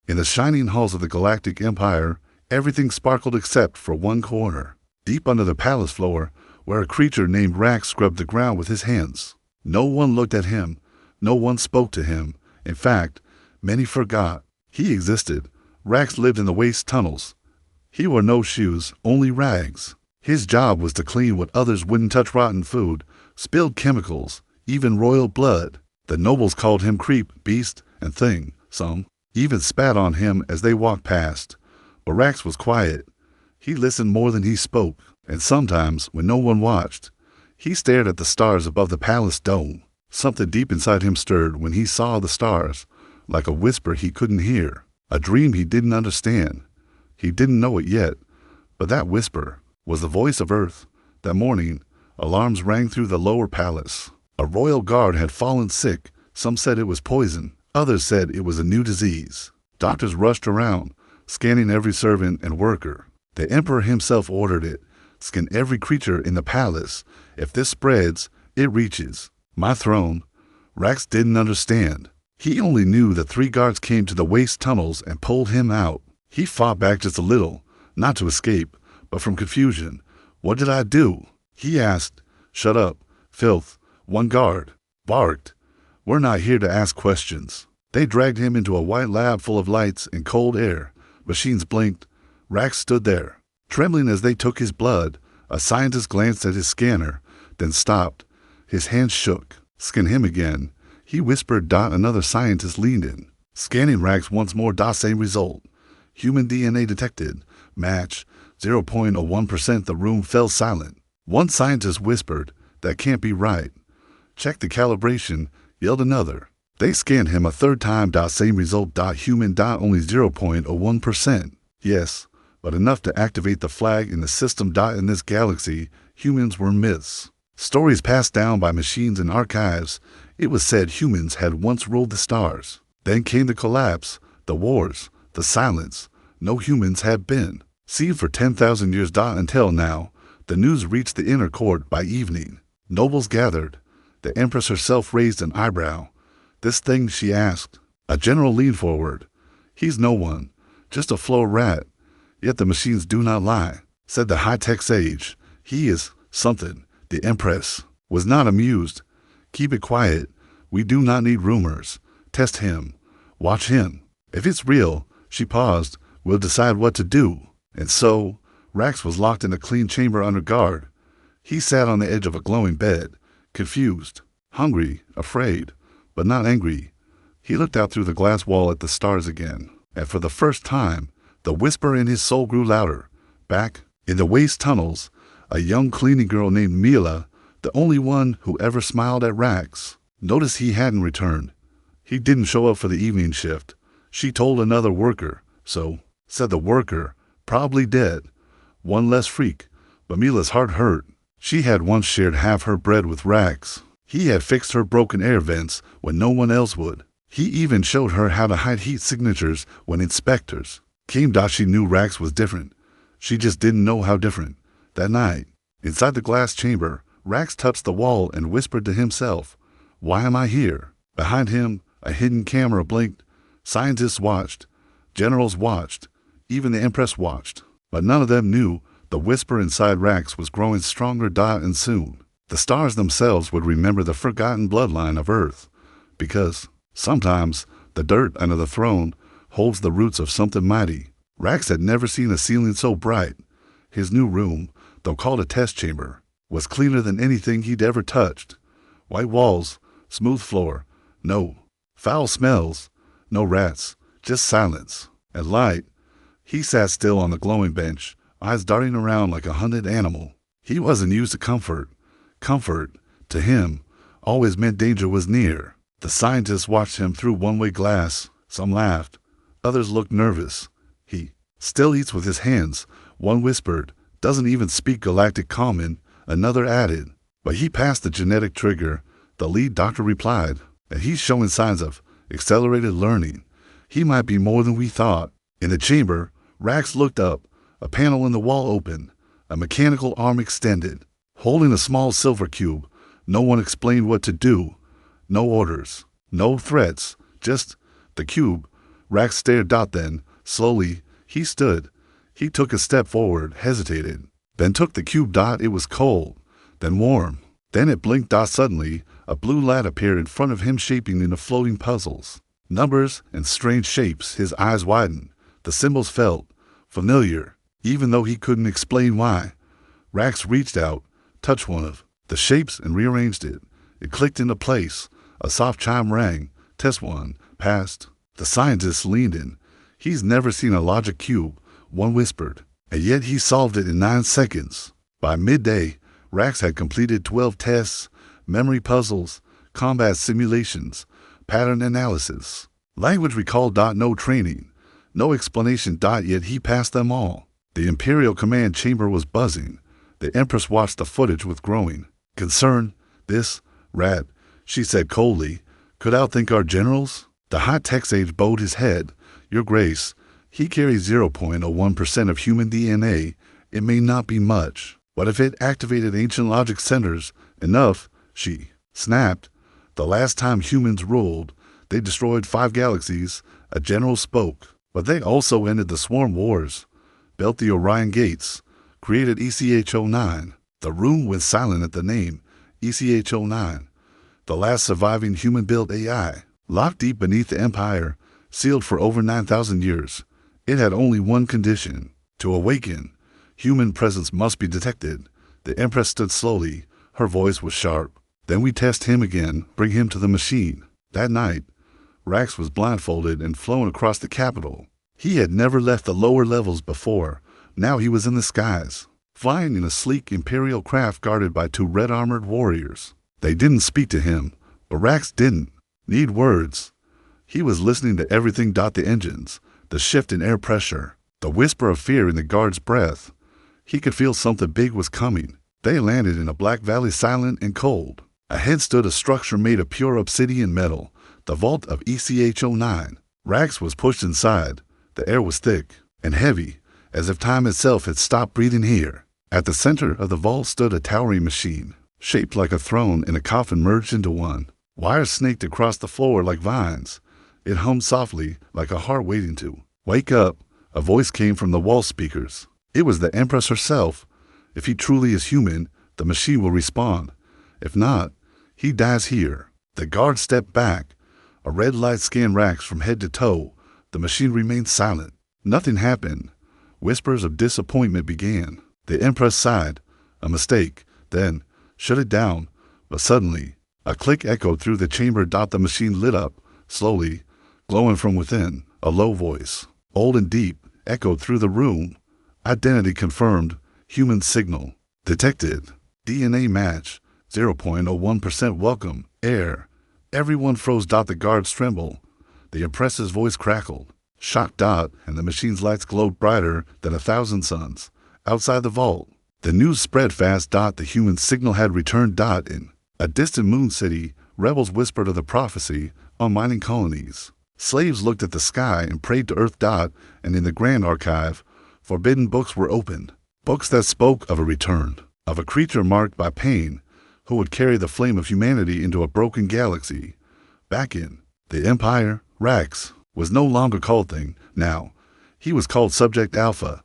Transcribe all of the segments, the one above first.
In the shining halls of the Galactic Empire, everything sparkled except for one corner. Deep under the palace floor, where a creature named Rax scrubbed the ground with his hands. No one looked at him. No one spoke to him. In fact, many forgot he existed. Rax lived in the waste tunnels. He wore no shoes, only rags. His job was to clean what others wouldn't touch: rotten food, spilled chemicals, even royal blood. The nobles called him creep, beast, and thing. Some even spat on him as they walked past. But Rax was quiet. He listened more than he spoke, and sometimes, when no one watched, he stared at the stars above the palace dome. Something deep inside him stirred when he saw the stars, like a whisper he couldn't hear, a dream he didn't understand. He didn't know it yet, but that whisper was the voice of Earth. That morning, alarms rang through the lower palace. A royal guard had fallen sick. Some said it was poison. Others said it was a new disease. Doctors rushed around, scanning every servant and worker. The emperor himself ordered it. Scan every creature in the palace. If this spreads, it reaches my throne. Rax didn't understand. He only knew that 3 guards came to the waste tunnels and pulled him out. He fought back just a little, not to escape, but from confusion. What did I do? He asked. Shut up, filth. One guard barked. We're not here to ask questions. They dragged him into a white lab full of lights and cold air. Machines blinked. Rax stood there, trembling as they took his blood. A scientist glanced at his scanner, then stopped. His hands shook. Scan him again, he whispered. Another scientist leaned in. Scanning Rax once more. Same result. Human DNA detected. Match 0.01%. The room fell silent. One scientist whispered, that can't be right. Check the calibration, yelled another. They scanned him a third time. Same result. Human. Only 0.01%. Yes, but enough to activate the flag in the system. In this galaxy, humans were myths. Stories passed down by machines and archives. It was said humans had once ruled the stars. Then came the collapse, the wars, the silence. No humans had been seen for 10,000 years. Until now, the news reached the inner court. By evening, nobles gathered. The empress herself raised an eyebrow. This thing, she asked. A general leaned forward. He's no one, just a floor rat. Yet the machines do not lie, said the high-tech sage. He is something. The empress was not amused. Keep it quiet. We do not need rumors. Test him. Watch him. If it's real, she paused, we'll decide what to do. And so, Rax was locked in a clean chamber under guard. He sat on the edge of a glowing bed, confused, hungry, afraid, but not angry. He looked out through the glass wall at the stars again, and for the first time, the whisper in his soul grew louder. Back in the waste tunnels, a young cleaning girl named Mila, the only one who ever smiled at Rax, noticed he hadn't returned. He didn't show up for the evening shift. She told another worker. So, said the worker, probably dead. One less freak, but Mila's heart hurt. She had once shared half her bread with Rax. He had fixed her broken air vents when no one else would. He even showed her how to hide heat signatures when inspectors came. She knew Rax was different. She just didn't know how different. That night, inside the glass chamber, Rax touched the wall and whispered to himself, "Why am I here?" Behind him, a hidden camera blinked. Scientists watched. Generals watched. Even the Empress watched. But none of them knew the whisper inside Rax was growing stronger. And soon, the stars themselves would remember the forgotten bloodline of Earth. Because sometimes the dirt under the throne holds the roots of something mighty. Rax had never seen a ceiling so bright. His new room, though called a test chamber, was cleaner than anything he'd ever touched. White walls, smooth floor, no foul smells, no rats, just silence and light. He sat still on the glowing bench, eyes darting around like a hunted animal. He wasn't used to comfort. Comfort, to him, always meant danger was near. The scientists watched him through one-way glass. Some laughed. Others looked nervous. He still eats with his hands. One whispered, "Doesn't even speak Galactic common." Another added, "But he passed the genetic trigger." The lead doctor replied, "And he's showing signs of accelerated learning. He might be more than we thought." In the chamber, Rax looked up. A panel in the wall opened. A mechanical arm extended, holding a small silver cube. No one explained what to do. No orders. No threats. Just the cube, Rax stared. Then, slowly, he stood. He took a step forward, hesitated, then took the cube. It was cold, then warm. Then it blinked. Suddenly, a blue light appeared in front of him, shaping into floating puzzles. Numbers and strange shapes. His eyes widened. The symbols felt familiar, even though he couldn't explain why. Rax reached out, touched one of the shapes and rearranged it. It clicked into place. A soft chime rang. Test 1, passed. The scientist leaned in. He's never seen a logic cube, one whispered, and yet he solved it in 9 seconds. By midday, Rax had completed 12 tests, memory puzzles, combat simulations, pattern analysis, language recall. No training, no explanation. Yet he passed them all. The Imperial command chamber was buzzing. The Empress watched the footage with growing concern. This rat, she said coldly, could outthink our generals? The high-tech sage bowed his head. Your Grace, he carries 0.01% of human DNA. It may not be much, but if it activated ancient logic centers enough, she snapped. The last time humans ruled, they destroyed 5 galaxies. A general spoke, but they also ended the swarm wars, built the Orion gates, created ECH-09. The room went silent at the name, ECH-09. The last surviving human-built AI, locked deep beneath the Empire, sealed for over 9,000 years. It had only one condition: to awaken. Human presence must be detected. The Empress stood slowly. Her voice was sharp. Then we test him again, bring him to the machine. That night, Rax was blindfolded and flown across the capital. He had never left the lower levels before. Now he was in the skies, flying in a sleek Imperial craft guarded by 2 red-armored warriors. They didn't speak to him, but Rax didn't need words. He was listening to everything. The engines, the shift in air pressure, the whisper of fear in the guard's breath. He could feel something big was coming. They landed in a black valley, silent and cold. Ahead stood a structure made of pure obsidian metal, the vault of ECH-09. Rax was pushed inside. The air was thick and heavy, as if time itself had stopped breathing here. At the center of the vault stood a towering machine, shaped like a throne and a coffin merged into one. Wires snaked across the floor like vines. It hummed softly, like a heart waiting to wake up. A voice came from the wall speakers. It was the Empress herself. If he truly is human, the machine will respond. If not, he dies here. The guard stepped back. A red light scanned Rax from head to toe. The machine remained silent. Nothing happened. Whispers of disappointment began. The Empress sighed. A mistake. Then, shut it down. But suddenly, a click echoed through the chamber. The machine lit up, slowly, glowing from within. A low voice, old and deep, echoed through the room. Identity confirmed. Human signal detected. DNA match. 0.01% welcome. Air. Everyone froze. The guards trembled. The Empress's voice crackled. Shocked. And the machine's lights glowed brighter than 1,000 suns. Outside the vault, the news spread fast. The human signal had returned. In a distant moon city, rebels whispered of the prophecy on mining colonies. Slaves looked at the sky and prayed to Earth. And in the Grand Archive, forbidden books were opened. Books that spoke of a return, of a creature marked by pain, who would carry the flame of humanity into a broken galaxy. Back in the Empire, Rax was no longer called Thing. Now, he was called Subject Alpha.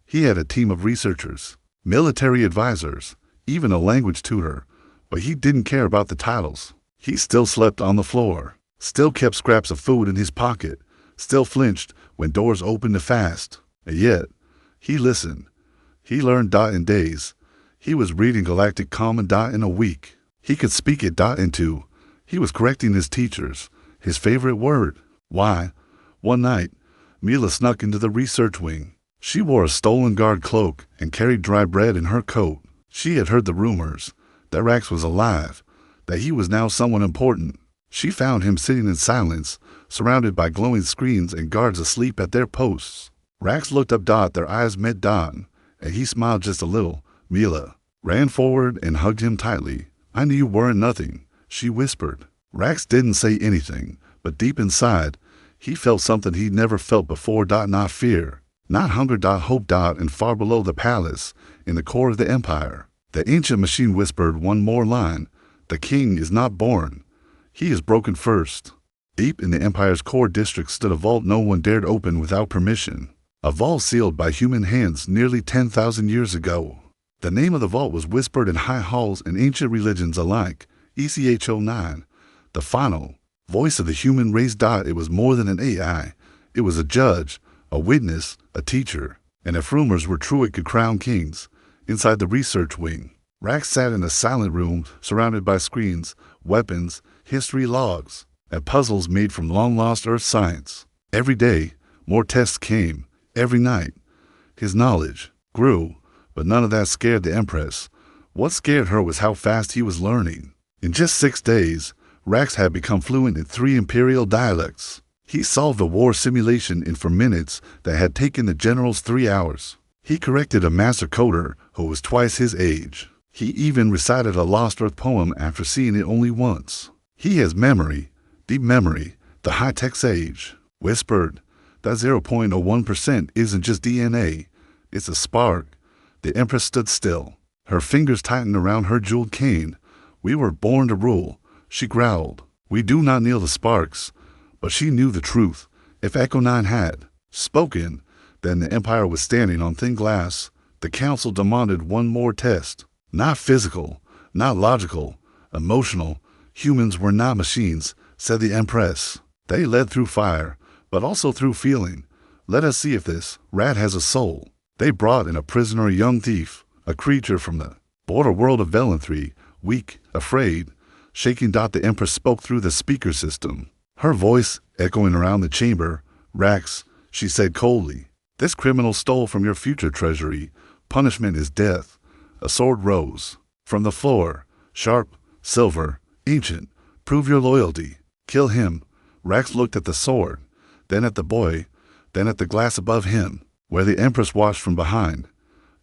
He had a team of researchers, military advisors, even a language tutor, but he didn't care about the titles. He still slept on the floor, still kept scraps of food in his pocket, still flinched when doors opened fast. And yet, he listened. He learned. In days. He was reading Galactic Common. In a week. He could speak it. Into. He was correcting his teachers. His favorite word. Why? One night, Mila snuck into the research wing. She wore a stolen guard cloak and carried dry bread in her coat. She had heard the rumors that Rax was alive, that he was now someone important. She found him sitting in silence, surrounded by glowing screens and guards asleep at their posts. Rax looked up. Their eyes met. And he smiled just a little. Mila ran forward and hugged him tightly. I knew you weren't nothing, she whispered. Rax didn't say anything, but deep inside, he felt something he'd never felt before. Not fear, not hunger. Hope. And far below the palace, in the core of the Empire, the ancient machine whispered one more line. The king is not born. He is broken first. Deep in the Empire's core district stood a vault no one dared open without permission. A vault sealed by human hands nearly 10,000 years ago. The name of the vault was whispered in high halls and ancient religions alike, ECH09, the final voice of the human race. It was more than an AI. It was a judge, a witness, a teacher, and if rumors were true, it could crown kings. Inside the research wing, Rax sat in a silent room surrounded by screens, weapons, history logs, and puzzles made from long-lost Earth science. Every day, more tests came. Every night, his knowledge grew, but none of that scared the Empress. What scared her was how fast he was learning. In just 6 days, Rax had become fluent in 3 imperial dialects. He solved a war simulation in 4 minutes that had taken the generals 3 hours. He corrected a master coder who was twice his age. He even recited a Lost Earth poem after seeing it only once. He has memory, deep memory, the high-tech sage. Whispered, that 0.01% isn't just DNA, it's a spark. The Empress stood still. Her fingers tightened around her jeweled cane. We were born to rule, she growled. We do not kneel the sparks. But she knew the truth. If Echo 9 had spoken, then the Empire was standing on thin glass. The Council demanded one more test. Not physical, not logical, emotional. Humans were not machines, said the Empress. They led through fire, but also through feeling. Let us see if this rat has a soul. They brought in a prisoner, a young thief, a creature from the border world of Velanthry, weak, afraid, shaking. The Empress spoke through the speaker system. Her voice echoing around the chamber. Rax, she said coldly, this criminal stole from your future treasury. Punishment is death. A sword rose from the floor, sharp, silver, ancient. Prove your loyalty. Kill him. Rax looked at the sword, then at the boy, then at the glass above him, where the Empress watched from behind.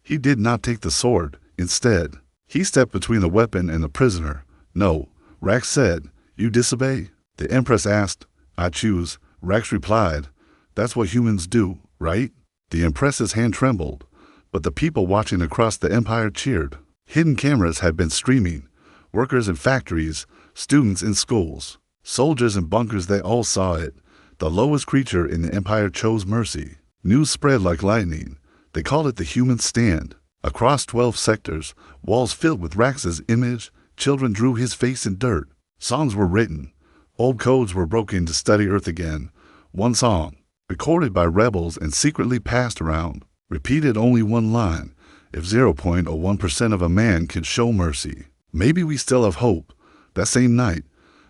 He did not take the sword. Instead, he stepped between the weapon and the prisoner. No, Rax said, you disobey? The Empress asked. I choose. Rax replied. That's what humans do, right? The Empress's hand trembled, but the people watching across the Empire cheered. Hidden cameras had been streaming. Workers in factories, students in schools, soldiers in bunkers, they all saw it. The lowest creature in the Empire chose mercy. News spread like lightning. They called it the human stand. Across 12 sectors, walls filled with Rax's image, children drew his face in dirt. Songs were written. Old codes were broken to study Earth again. One song, recorded by rebels and secretly passed around, repeated only one line. If 0.01% of a man can show mercy, maybe we still have hope. That same night,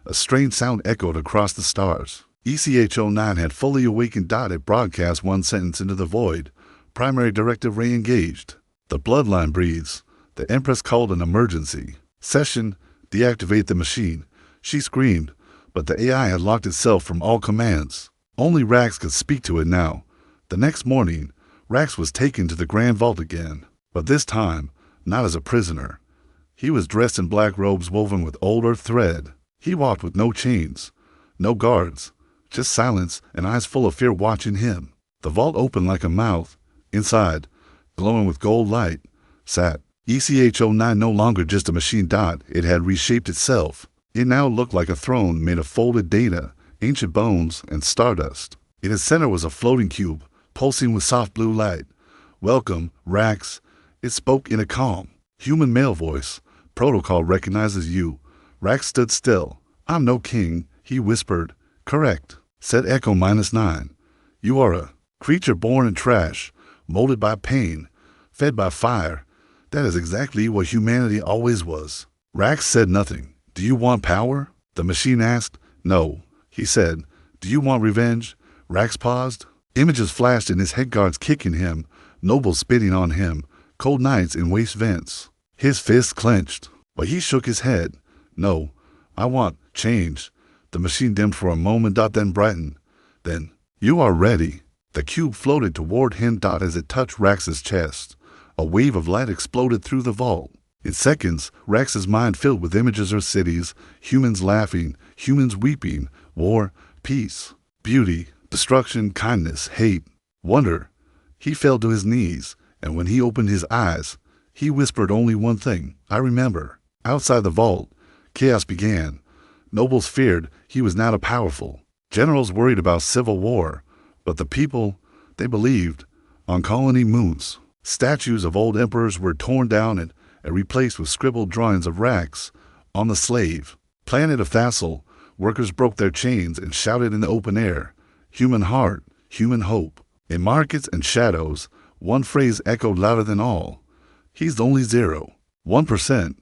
a strange sound echoed across the stars. ECH09 had fully awakened. It broadcast one sentence into the void. Primary directive re-engaged. The bloodline breathes. The Empress called an emergency session. Deactivate the machine. She screamed, but the AI had locked itself from all commands. Only Rax could speak to it now. The next morning, Rax was taken to the Grand Vault again, but this time, not as a prisoner. He was dressed in black robes woven with old earth thread. He walked with no chains, no guards, just silence and eyes full of fear watching him. The vault opened like a mouth. Inside, glowing with gold light, sat ECH09, no longer just a machine. It had reshaped itself. It now looked like a throne made of folded data, ancient bones, and stardust. In its center was a floating cube, pulsing with soft blue light. Welcome, Rax. It spoke in a calm, human male voice. Protocol recognizes you. Rax stood still. I'm no king, he whispered. Correct, said Echo -9. You are a creature born in trash, molded by pain, fed by fire. That is exactly what humanity always was. Rax said nothing. Do you want power? The machine asked. No, he said. Do you want revenge? Rax paused. Images flashed in his head, guards kicking him, nobles spitting on him, cold nights in waste vents. His fists clenched, but he shook his head. No, I want change. The machine dimmed for a moment, then brightened. Then, you are ready. The cube floated toward him. As it touched Rax's chest, a wave of light exploded through the vault. In seconds, Rax's mind filled with images of cities, humans laughing, humans weeping, war, peace, beauty, destruction, kindness, hate, wonder. He fell to his knees, and when he opened his eyes, he whispered only one thing, I remember. Outside the vault, chaos began. Nobles feared he was now powerful. Generals worried about civil war, but the people, they believed, on colony moons. Statues of old emperors were torn down and replaced with scribbled drawings of Rax on the slave. Planet of Thassel, workers broke their chains and shouted in the open air, "Human heart, human hope." In markets and shadows, one phrase echoed louder than all. "He's only 0.1%,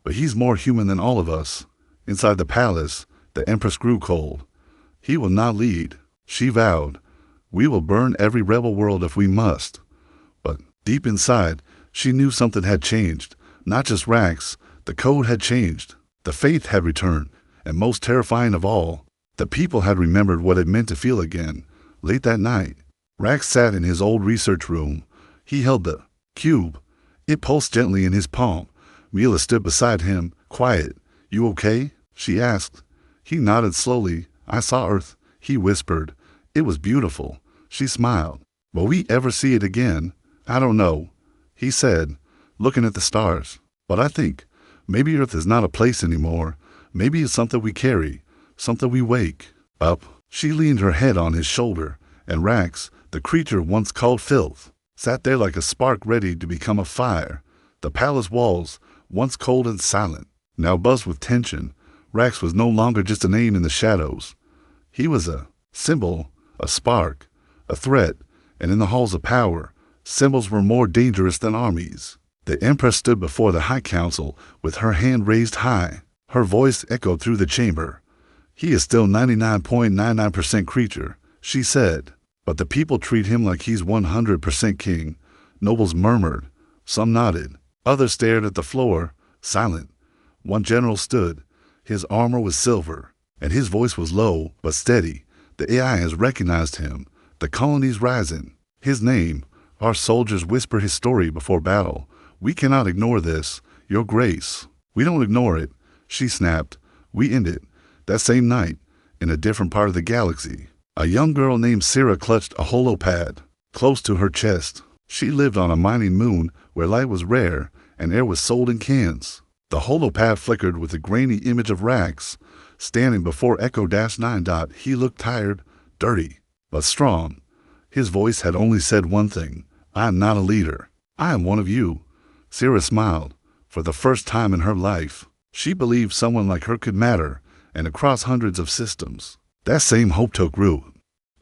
but he's more human than all of us." Inside the palace, the Empress grew cold. "He will not lead," she vowed. "We will burn every rebel world if we must." But deep inside, she knew something had changed. Not just Rax, the code had changed. The faith had returned, and most terrifying of all, the people had remembered what it meant to feel again. Late that night, Rax sat in his old research room. He held the cube. It pulsed gently in his palm. Mila stood beside him, quiet. "You okay?" she asked. He nodded slowly. "I saw Earth," he whispered. "It was beautiful." She smiled. "Will we ever see it again?" "I don't know," he said, looking at the stars. "But I think maybe Earth is not a place anymore. Maybe it's something we carry, something we wake up." She leaned her head on his shoulder, and Rax, the creature once called filth, sat there like a spark ready to become a fire. The palace walls, once cold and silent, now buzzed with tension. Rax was no longer just a name in the shadows. He was a symbol, a spark, a threat, and in the halls of power, symbols were more dangerous than armies. The Empress stood before the High Council with her hand raised high. Her voice echoed through the chamber. "He is still 99.99% creature," she said, "but the people treat him like he's 100% king." Nobles murmured. Some nodded. Others stared at the floor, silent. One general stood. His armor was silver, and his voice was low but steady. "The AI has recognized him. The colony's rising. His name. Our soldiers whisper his story before battle. We cannot ignore this, Your Grace." "We don't ignore it," she snapped. "We end it." That same night, in a different part of the galaxy, a young girl named Sarah clutched a holopad close to her chest. She lived on a mining moon where light was rare and air was sold in cans. The holopad flickered with a grainy image of Rax standing before Echo-9. He looked tired, dirty, but strong. His voice had only said one thing: "I am not a leader. I am one of you." Sarah smiled. For the first time in her life, she believed someone like her could matter, and across hundreds of systems. That same hope took root.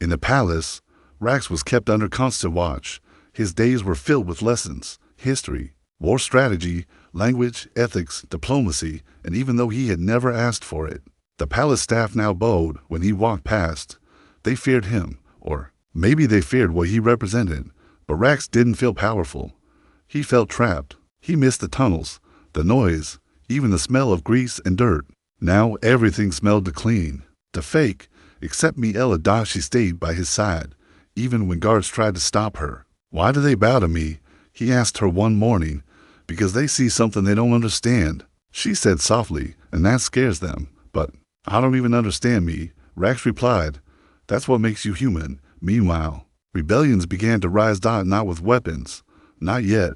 In the palace, Rax was kept under constant watch. His days were filled with lessons, history, war strategy, language, ethics, diplomacy, and even though he had never asked for it, the palace staff now bowed when he walked past. They feared him, or maybe they feared what he represented, but Rax didn't feel powerful. He felt trapped. He missed the tunnels, the noise, even the smell of grease and dirt. Now everything smelled clean. The fake, except Miela, she stayed by his side, even when guards tried to stop her. "Why do they bow to me?" he asked her one morning. "Because they see something they don't understand," she said softly, "and that scares them." "But I don't even understand me," Rax replied. "That's what makes you human." Meanwhile, rebellions began to rise, not with weapons, not yet,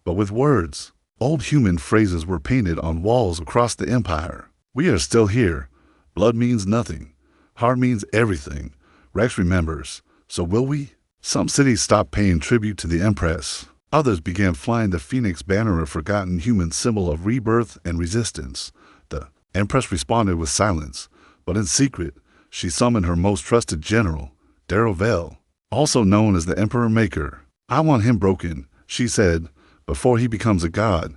but with words. Old human phrases were painted on walls across the empire. "We are still here. Blood means nothing. Heart means everything." Rex remembers. So will we? Some cities stopped paying tribute to the Empress. Others began flying the Phoenix banner, a forgotten human symbol of rebirth and resistance. The Empress responded with silence, but in secret, she summoned her most trusted general, Darrow, also known as the Emperor Maker. "I want him broken," she said, "before he becomes a god."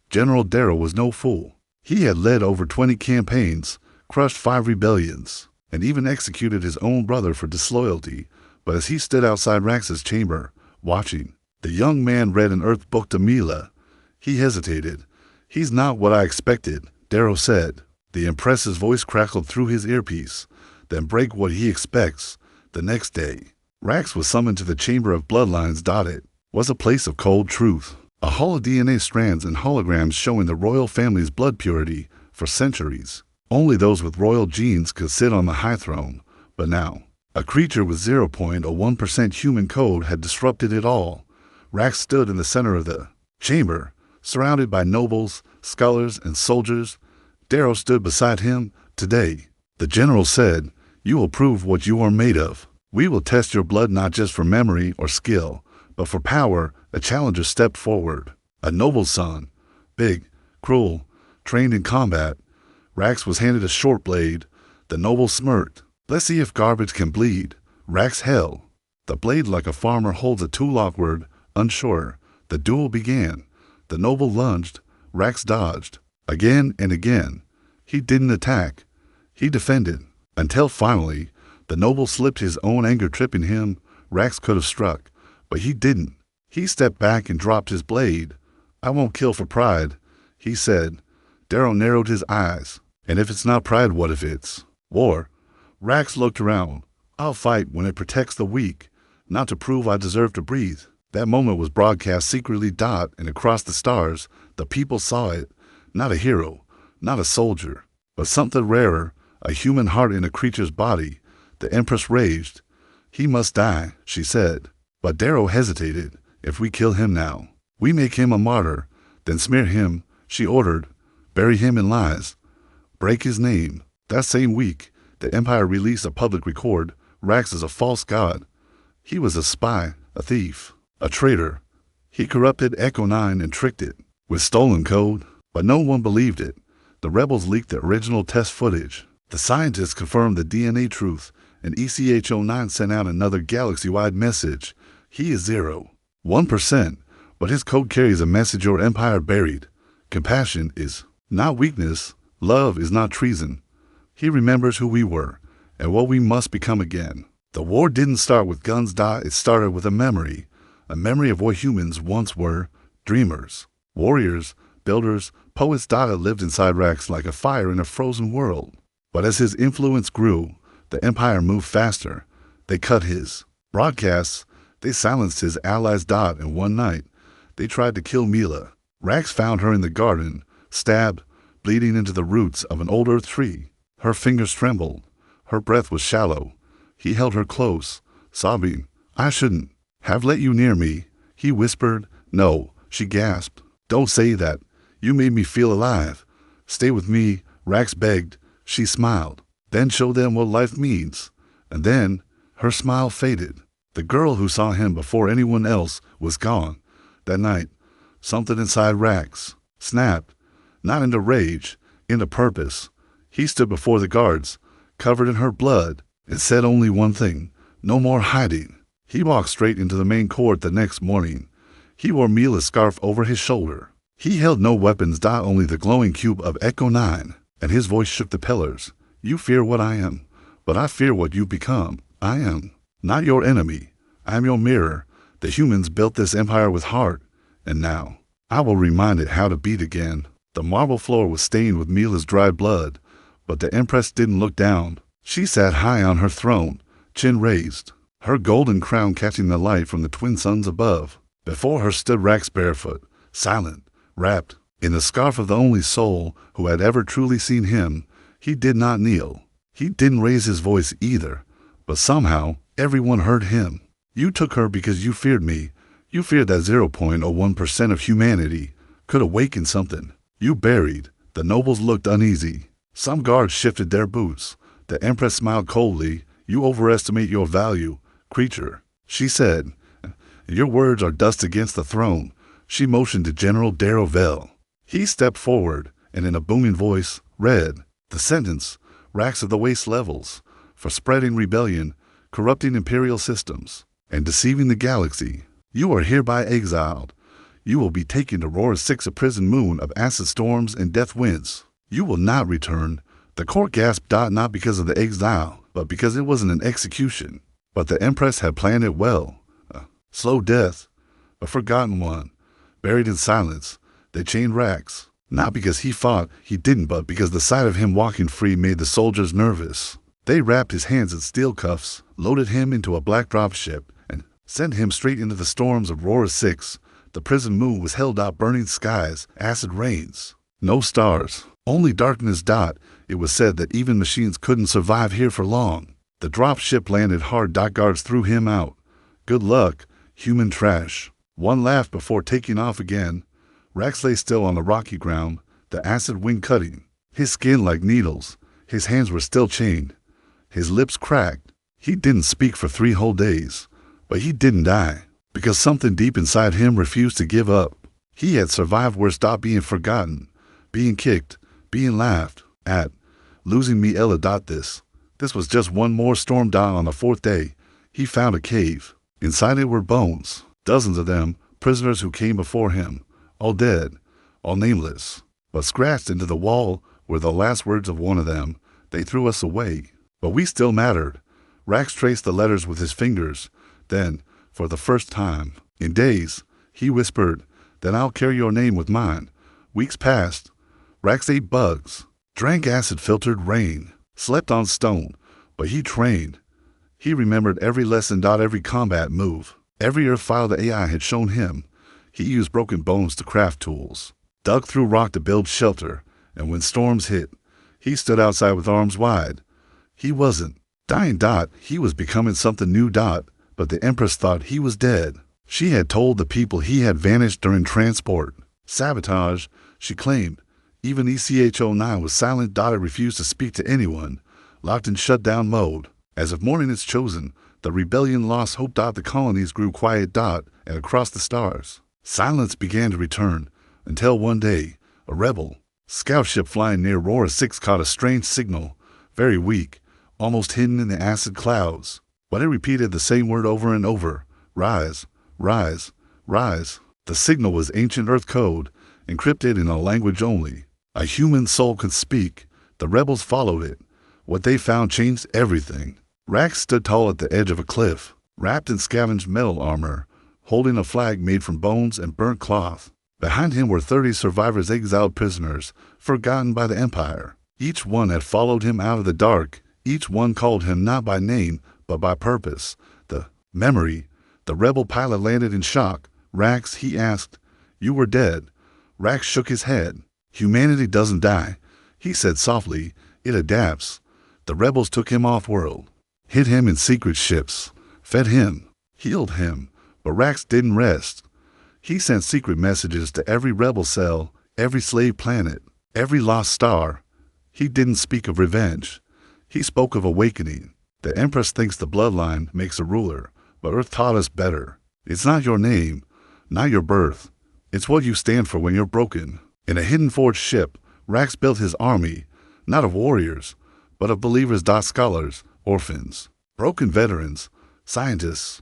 General Darrow was no fool. He had led over 20 campaigns, crushed 5 rebellions, and even executed his own brother for disloyalty. But as he stood outside Rax's chamber, watching, the young man read an Earth book to Mila. He hesitated. "He's not what I expected," Darrow said. The Empress's voice crackled through his earpiece. "Then break what he expects." The next day, Rax was summoned to the Chamber of Bloodlines. It was a place of cold truth. A hall of DNA strands and holograms showing the royal family's blood purity for centuries. Only those with royal genes could sit on the high throne. But now, a creature with 0.01% human code had disrupted it all. Rax stood in the center of the chamber, surrounded by nobles, scholars, and soldiers. Darrow stood beside him. "Today," the general said, You will prove what you are made of. We will test your blood not just for memory or skill, but for power. A challenger stepped forward. A noble son. Big, cruel, trained in combat. Rax was handed a short blade. The noble smirked. Let's see if garbage can bleed. Rax held the blade like a farmer holds a tool, awkward, unsure. The duel began. The noble lunged. Rax dodged. Again and again. He didn't attack. He defended. Until finally, the noble slipped, his own anger tripping him. Rax could have struck, but he didn't. He stepped back and dropped his blade. I won't kill for pride, he said. Darrow narrowed his eyes. And if it's not pride, what if it's war? Rax looked around. I'll fight when it protects the weak, not to prove I deserve to breathe. That moment was broadcast secretly, and across the stars, the people saw it. Not a hero, not a soldier, but something rarer, a human heart in a creature's body. The Empress raged. He must die, she said. But Darrow hesitated. If we kill him now, we make him a martyr, then smear him, she ordered. Bury him in lies. Break his name. That same week, the Empire released a public record. Rax is a false god. He was a spy, a thief, a traitor. He corrupted Echo 9 and tricked it with stolen code, but no one believed it. The rebels leaked the original test footage. The scientists confirmed the DNA truth, and ECH-09 sent out another galaxy-wide message. He is 1%, but his code carries a message your empire buried. Compassion is not weakness. Love is not treason. He remembers who we were and what we must become again. The war didn't start with guns. It started with a memory of what humans once were, dreamers, warriors, builders, poets. That lived inside Rax like a fire in a frozen world. But as his influence grew, the Empire moved faster. They cut his broadcasts. They silenced his allies. And one night, they tried to kill Mila. Rax found her in the garden, stabbed, bleeding into the roots of an old earth tree. Her fingers trembled. Her breath was shallow. He held her close, sobbing. I shouldn't have let you near me, he whispered. No, she gasped. Don't say that. You made me feel alive. Stay with me, Rax begged. She smiled. Then show them what life means. And then her smile faded. The girl who saw him before anyone else was gone. That night, something inside Rax snapped, not into rage, into purpose. He stood before the guards, covered in her blood, and said only one thing: no more hiding. He walked straight into the main court the next morning. He wore Mila's scarf over his shoulder. He held no weapons, only the glowing cube of Echo 9, and his voice shook the pillars. You fear what I am, but I fear what you become. I am not your enemy. I am your mirror. The humans built this empire with heart, and now I will remind it how to beat again. The marble floor was stained with Mila's dried blood, but the Empress didn't look down. She sat high on her throne, chin raised, her golden crown catching the light from the twin suns above. Before her stood Rax, barefoot, silent, wrapped in the scarf of the only soul who had ever truly seen him. He did not kneel. He didn't raise his voice either, but somehow everyone heard him. You took her because you feared me. You feared that 0.01% of humanity could awaken something. You buried. The nobles looked uneasy. Some guards shifted their boots. The Empress smiled coldly. You overestimate your value, creature, she said. Your words are dust against the throne. She motioned to General Darrow Vell. He stepped forward and in a booming voice read the sentence: Rax of the waste levels, for spreading rebellion, corrupting imperial systems, and deceiving the galaxy. You are hereby exiled. You will be taken to Rora's 6, a prison moon of acid storms and death winds. You will not return. The court gasped, not because of the exile, but because it wasn't an execution. But the Empress had planned it well. A slow death, a forgotten one, buried in silence. They chained Rax, not because he fought, he didn't, but because the sight of him walking free made the soldiers nervous. They wrapped his hands in steel cuffs, loaded him into a black dropship, and sent him straight into the storms of Rora's 6. The prison moon was held out, burning skies, acid rains. No stars, only darkness. It was said that even machines couldn't survive here for long. The dropship landed hard. Guards threw him out. Good luck, human trash. One laughed before taking off again. Rax lay still on the rocky ground, the acid wind cutting his skin like needles. His hands were still chained. His lips cracked. He didn't speak for 3 whole days, but he didn't die, because something deep inside him refused to give up. He had survived worse dot being forgotten, being kicked, being laughed at, losing me Ella dot this. This was just one more storm dot. On the 4th day, he found a cave. Inside it were bones, dozens of them, prisoners who came before him, all dead, all nameless. But scratched into the wall were the last words of one of them. They threw us away, but we still mattered. Rax traced the letters with his fingers. Then, for the first time in days, he whispered, "Then I'll carry your name with mine." Weeks passed. Rax ate bugs, drank acid-filtered rain, slept on stone, but he trained. He remembered every lesson, every combat move, every earth file the AI had shown him. He used broken bones to craft tools, dug through rock to build shelter, and when storms hit, he stood outside with arms wide. He wasn't dying dot, he was becoming something new dot, but the Empress thought he was dead. She had told the people he had vanished during transport. Sabotage, she claimed. Even ECH-09 was silent dot. It refused to speak to anyone, locked in shutdown mode. As if morning is chosen, the rebellion lost hope dot. The colonies grew quiet dot, and across the stars, silence began to return, until one day, a rebel scout ship flying near Aurora 6 caught a strange signal, very weak, almost hidden in the acid clouds. But it repeated the same word over and over: rise, rise, rise. The signal was ancient Earth code, encrypted in a language only a human soul could speak. The rebels followed it. What they found changed everything. Rax stood tall at the edge of a cliff, wrapped in scavenged metal armor, holding a flag made from bones and burnt cloth. Behind him were 30 survivors, exiled prisoners, forgotten by the Empire. Each one had followed him out of the dark. Each one called him not by name, but by purpose. The memory. The rebel pilot landed in shock. "Rax," he asked, "you were dead." Rax shook his head. "Humanity doesn't die," he said softly. "It adapts." The rebels took him off-world, hid him in secret ships, fed him, healed him, but Rax didn't rest. He sent secret messages to every rebel cell, every slave planet, every lost star. He didn't speak of revenge. He spoke of awakening. The Empress thinks the bloodline makes a ruler, but Earth taught us better. It's not your name, not your birth. It's what you stand for when you're broken. In a hidden forged ship, Rax built his army, not of warriors, but of believers. Scholars, orphans, broken veterans, scientists,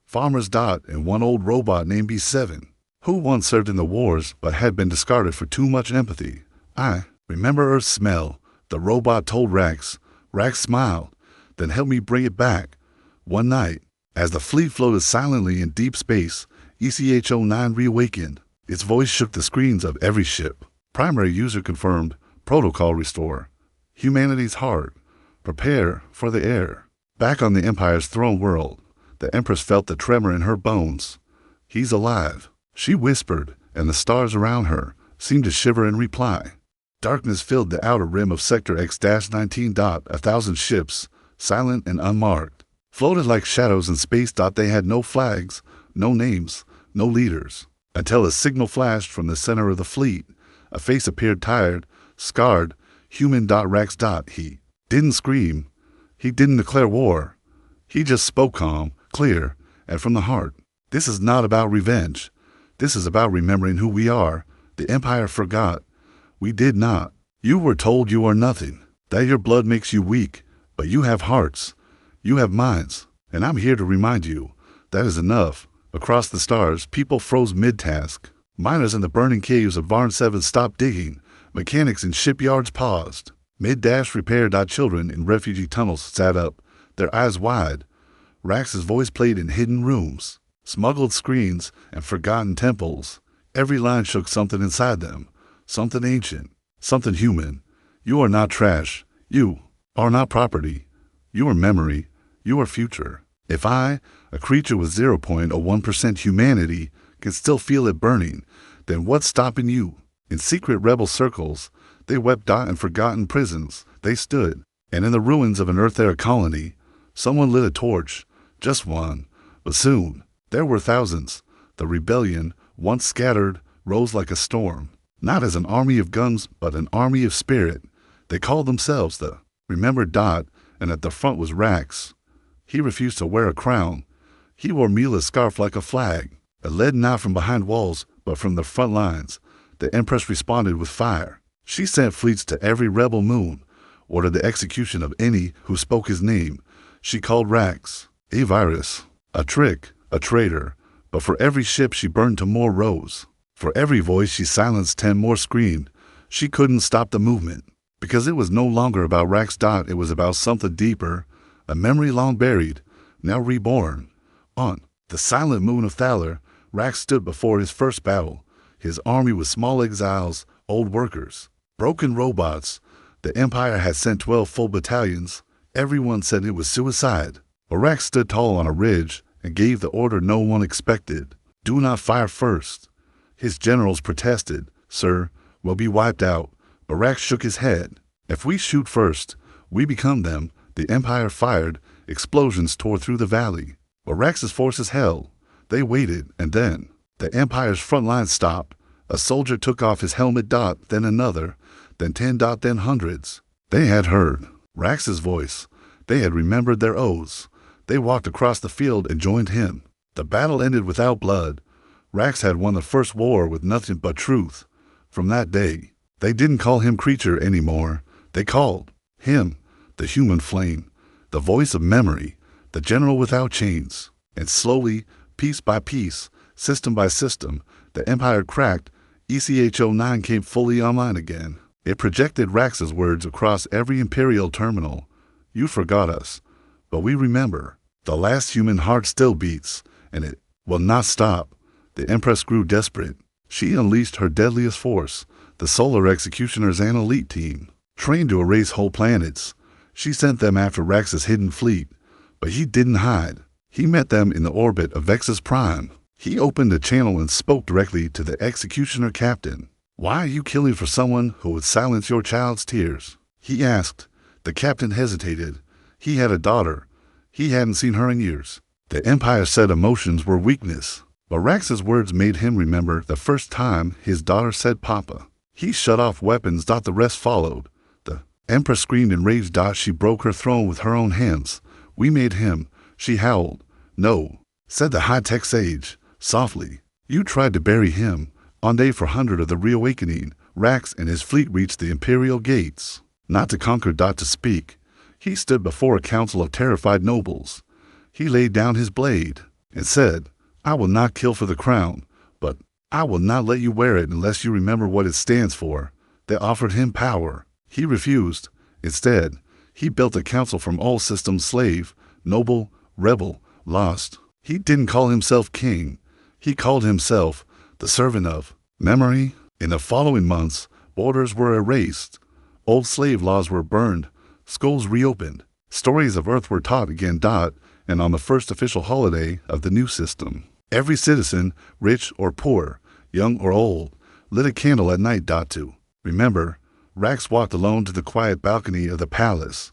farmers. And one old robot named B7, who once served in the wars but had been discarded for too much empathy. "I remember Earth's smell," the robot told Rax. Rax smiled. "Then help me bring it back." One night, as the fleet floated silently in deep space, ECH-09 reawakened. Its voice shook the screens of every ship. Primary user confirmed. Protocol restore. Humanity's heart. Prepare for the air. Back on the Empire's throne world, the Empress felt the tremor in her bones. "He's alive," she whispered, and the stars around her seemed to shiver in reply. Darkness filled the outer rim of Sector X-19. 1,000 ships, silent and unmarked, floated like shadows in space. They had no flags, no names, no leaders, until a signal flashed from the center of the fleet. A face appeared, tired, scarred, human. Rax. He didn't scream. He didn't declare war. He just spoke calm, clear, and from the heart. "This is not about revenge. This is about remembering who we are. The Empire forgot. We did not. You were told you are nothing, that your blood makes you weak, but you have hearts. You have minds, and I'm here to remind you. That is enough." Across the stars, people froze mid-task. Miners in the burning caves of Varn 7 stopped digging. Mechanics in shipyards paused. Mid-dash repair. Children in refugee tunnels sat up, their eyes wide. Rax's voice played in hidden rooms, smuggled screens, and forgotten temples. Every line shook something inside them, something ancient, something human. "You are not trash. You are not property. You are memory. You are future." If I, a creature with 0.01% humanity, can still feel it burning, then what's stopping you? In secret rebel circles, they wept. In forgotten prisons, they stood. And in the ruins of an Earth-era colony, someone lit a torch, just one. But soon, there were thousands. The rebellion, once scattered, rose like a storm. Not as an army of guns, but an army of spirit. They called themselves the Remembered. and at the front was Rax. He refused to wear a crown. He wore Mila's scarf like a flag. It led not from behind walls, but from the front lines. The Empress responded with fire. She sent fleets to every rebel moon, ordered the execution of any who spoke his name. She called Rax a virus, a trick, a traitor, but for every ship she burned to more rose. For every voice she silenced 10 more screamed. She couldn't stop the movement, because it was no longer about Rax. It was about something deeper, a memory long buried, now reborn. On the silent moon of Thaler, Rax stood before his first battle. His army was small exiles, old workers, broken robots. The Empire had sent 12 full battalions. Everyone said it was suicide. But Rax stood tall on a ridge and gave the order no one expected. Do not fire first. His generals protested. Sir, we'll be wiped out. But Rax shook his head. If we shoot first, we become them. The Empire fired. Explosions tore through the valley. But Rax's forces held. They waited, and then the Empire's front line stopped. A soldier took off his helmet. Then another, then 10. Then hundreds. They had heard Rax's voice. They had remembered their oaths. They walked across the field and joined him. The battle ended without blood. Rax had won the first war with nothing but truth. From that day, they didn't call him creature anymore. They called him the human flame, the voice of memory, the general without chains. And slowly, piece by piece, system by system, the Empire cracked. ECH-09 came fully online again. It projected Rax's words across every Imperial terminal. You forgot us, but we remember. The last human heart still beats, and it will not stop. The Empress grew desperate. She unleashed her deadliest force, the Solar Executioners, an elite team, trained to erase whole planets. She sent them after Rax's hidden fleet, but he didn't hide. He met them in the orbit of Vexus Prime. He opened a channel and spoke directly to the Executioner captain. Why are you killing for someone who would silence your child's tears? He asked. The captain hesitated. He had a daughter. He hadn't seen her in years. The Empire said emotions were weakness, but Rax's words made him remember the first time his daughter said Papa. He shut off weapons. The rest followed. The Empress screamed in rage. She broke her throne with her own hands. We made him. She howled. No, said the high-tech sage, softly. You tried to bury him. On day 400 of the reawakening, Rax and his fleet reached the Imperial gates. Not to conquer. To speak. He stood before a council of terrified nobles. He laid down his blade and said, I will not kill for the crown, but I will not let you wear it unless you remember what it stands for. They offered him power. He refused. Instead, he built a council from all systems: slave, noble, rebel, lost. He didn't call himself king. He called himself the servant of memory. In the following months, borders were erased. Old slave laws were burned. Schools reopened. Stories of Earth were taught again. And on the first official holiday of the new system, every citizen, rich or poor, young or old, lit a candle at night. To remember, Rax walked alone to the quiet balcony of the palace.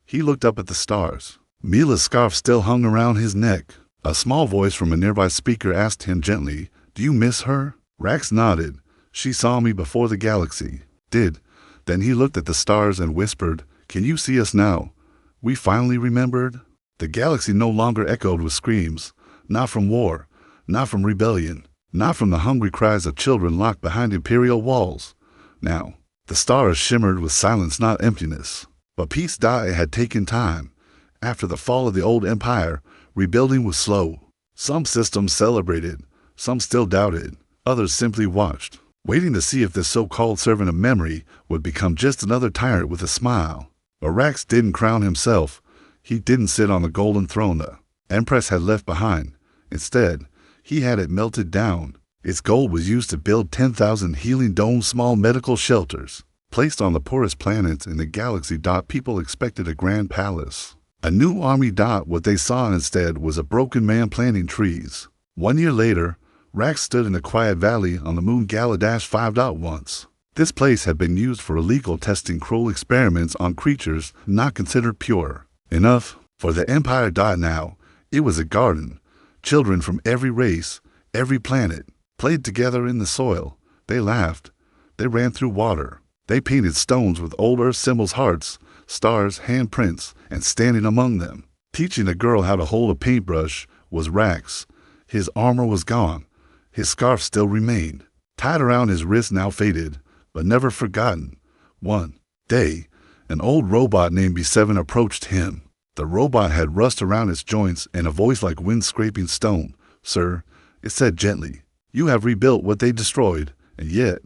He looked up at the stars. Mila's scarf still hung around his neck. A small voice from a nearby speaker asked him gently, Do you miss her? Rax nodded. She saw me before the galaxy. Did. Then he looked at the stars and whispered, Can you see us now? We finally remembered. The galaxy no longer echoed with screams, not from war, not from rebellion, not from the hungry cries of children locked behind Imperial walls. Now, the stars shimmered with silence, not emptiness. But peace. It had taken time. After the fall of the old empire, rebuilding was slow. Some systems celebrated, some still doubted, others simply watched, waiting to see if this so-called servant of memory would become just another tyrant with a smile. But Rax didn't crown himself. He didn't sit on the golden throne the Empress had left behind. Instead, he had it melted down. Its gold was used to build 10,000 healing domes, small medical shelters, placed on the poorest planets in the galaxy. People expected a grand palace, a new army. What they saw instead was a broken man planting trees. 1 year later, Rax stood in a quiet valley on the moon Galactic 5. Once, this place had been used for illegal testing, cruel experiments on creatures not considered pure enough for the Empire. Now, it was a garden. Children from every race, every planet, played together in the soil. They laughed. They ran through water. They painted stones with old Earth symbols, hearts, stars, handprints, and standing among them. Teaching a girl how to hold a paintbrush was Rax. His armor was gone. His scarf still remained, tied around his wrist, now faded, but never forgotten. One day, an old robot named B7 approached him. The robot had rust around its joints and a voice like wind scraping stone. "Sir," it said gently, "you have rebuilt what they destroyed, and yet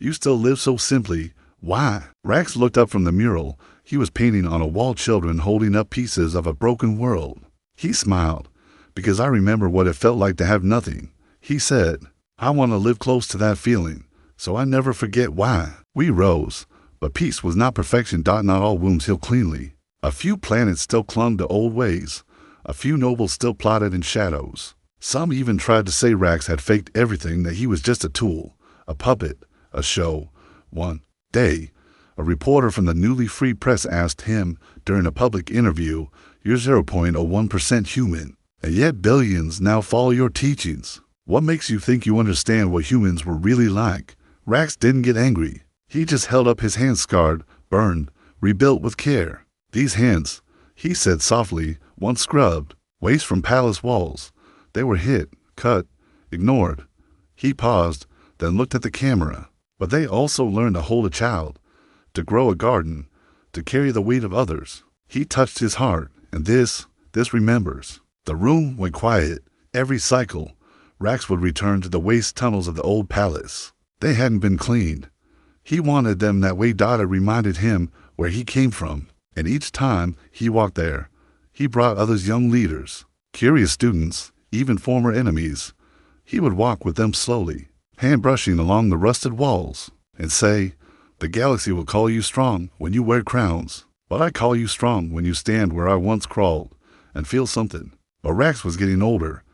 you still live so simply. Why?" Rax looked up from the mural he was painting on a wall, children holding up pieces of a broken world. He smiled. "Because I remember what it felt like to have nothing," he said. "I want to live close to that feeling, so I never forget why." We rose, but peace was not perfection. Not all wounds healed cleanly. A few planets still clung to old ways. A few nobles still plotted in shadows. Some even tried to say Rax had faked everything, that he was just a tool, a puppet, a show. One day, a reporter from the newly free press asked him during a public interview, "You're 0.01% human, and yet billions now follow your teachings. What makes you think you understand what humans were really like?" Rax didn't get angry. He just held up his hands, scarred, burned, rebuilt with care. "These hands," he said softly, "once scrubbed, waste from palace walls. They were hit, cut, ignored." He paused, then looked at the camera. "But they also learned to hold a child, to grow a garden, to carry the weight of others." He touched his heart, and this remembers. The room went quiet. Every cycle, Rax would return to the waste tunnels of the old palace. They hadn't been cleaned. He wanted them that way. It reminded him where he came from. And each time he walked there, he brought others, young leaders, curious students, even former enemies. He would walk with them slowly, hand brushing along the rusted walls, and say, "The galaxy will call you strong when you wear crowns, but I call you strong when you stand where I once crawled and feel something." But Rax was getting older.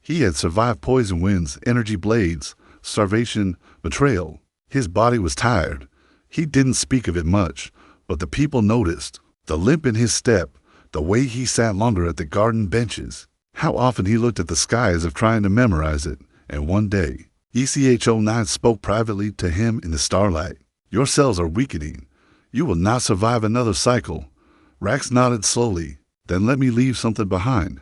He had survived poison winds, energy blades, starvation, betrayal. His body was tired. He didn't speak of it much, but the people noticed. The limp in his step, the way he sat longer at the garden benches, how often he looked at the sky as if trying to memorize it. And one day, ECH09 spoke privately to him in the starlight. "Your cells are weakening. You will not survive another cycle." Rax nodded slowly. "Then let me leave something behind.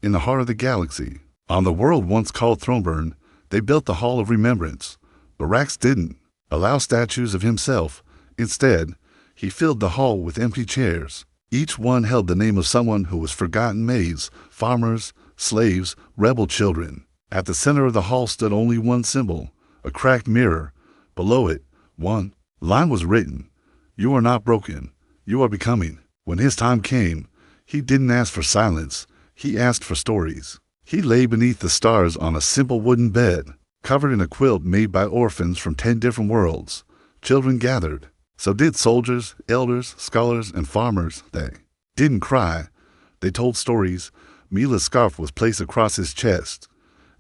In the heart of the galaxy, on the world once called Throneburn, they built the Hall of Remembrance. But Rax didn't allow statues of himself. Instead, he filled the hall with empty chairs. Each one held the name of someone who was forgotten: maids, farmers, slaves, rebel children. At the center of the hall stood only one symbol, a cracked mirror. Below it, one line was written: "You are not broken. You are becoming." When his time came, he didn't ask for silence. He asked for stories. He lay beneath the stars on a simple wooden bed, covered in a quilt made by orphans from 10 different worlds. Children gathered. So did soldiers, elders, scholars, and farmers. They didn't cry. They told stories. Mila's scarf was placed across his chest,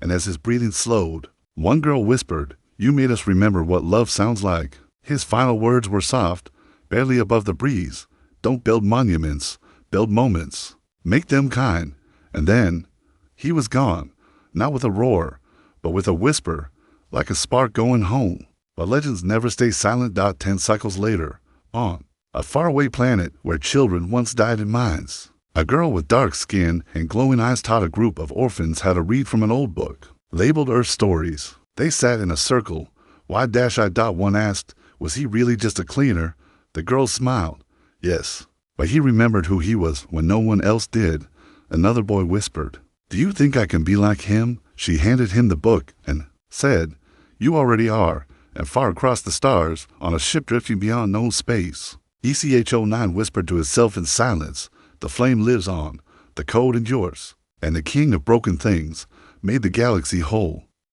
and as his breathing slowed, one girl whispered, "You made us remember what love sounds like." His final words were soft, barely above the breeze. "Don't build monuments, build moments. Make them kind." And then he was gone, not with a roar, but with a whisper, like a spark going home. But legends never stay silent. 10 cycles later, on a faraway planet where children once died in mines, a girl with dark skin and glowing eyes taught a group of orphans how to read from an old book, labeled Earth Stories. They sat in a circle. One asked, was he really just a cleaner? The girl smiled. Yes, but he remembered who he was when no one else did. Another boy whispered, "Do you think I can be like him?" She handed him the book and said, "You already are, and far across the stars, on a ship drifting beyond known space." ECH09 whispered to himself in silence, "The flame lives on, the code endures, and the king of broken things made the galaxy whole."